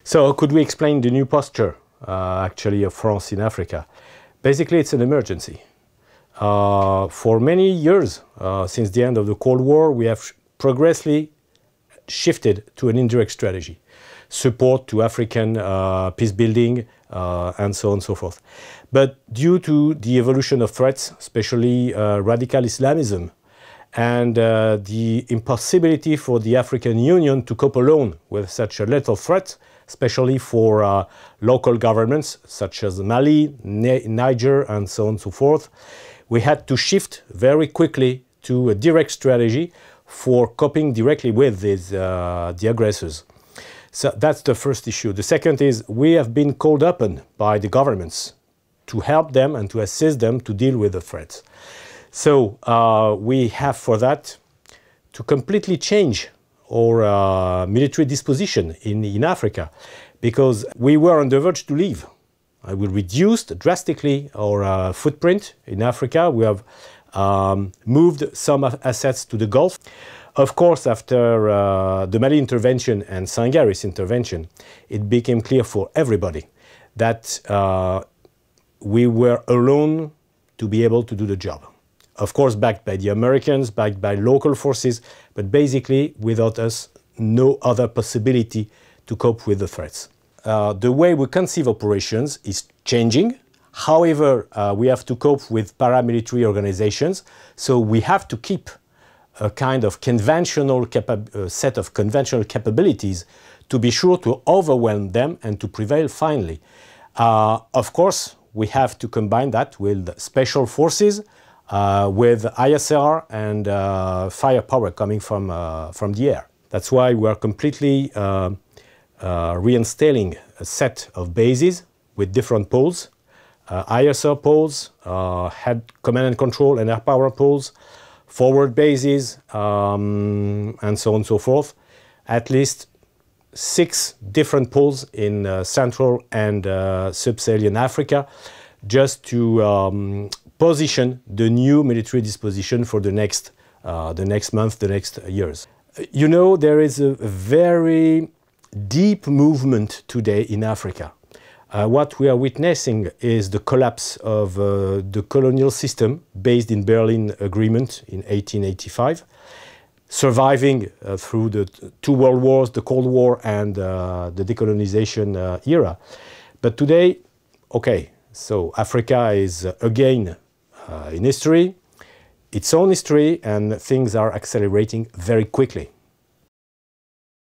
So how could we explain the new posture, actually, of France in Africa? Basically, it's an emergency. For many years, since the end of the Cold War, we have progressively shifted to an indirect strategy. Support to African peace building, and so on and so forth. But due to the evolution of threats, especially radical Islamism, and the impossibility for the African Union to cope alone with such a lethal threat, especially for local governments such as Mali, Niger, and so on and so forth, we had to shift very quickly to a direct strategy for coping directly with the aggressors. So that's the first issue. The second is we have been called upon by the governments to help them and to assist them to deal with the threats. So we have for that to completely change our military disposition in Africa, because we were on the verge to leave. We reduced drastically our footprint in Africa. We have moved some assets to the Gulf. Of course, after the Mali intervention and Sangaris intervention, it became clear for everybody that we were alone to be able to do the job. Of course, backed by the Americans, backed by local forces, but basically, without us, no other possibility to cope with the threats. The way we conceive operations is changing. However, we have to cope with paramilitary organizations, so we have to keep a kind of conventional set of conventional capabilities to be sure to overwhelm them and to prevail finally. Of course, we have to combine that with special forces, with ISR and firepower coming from the air. That's why we are completely reinstalling a set of bases with different poles, ISR poles, head command and control and air power poles, forward bases, and so on and so forth. At least 6 different poles in Central and Sub-Saharan Africa, just to position the new military disposition for the next month, the next years. You know, there is a very deep movement today in Africa. What we are witnessing is the collapse of the colonial system based in Berlin Agreement in 1885, surviving through the 2 world wars, the Cold War and the decolonization era. But today, okay, so Africa is again in history, its own history, and things are accelerating very quickly.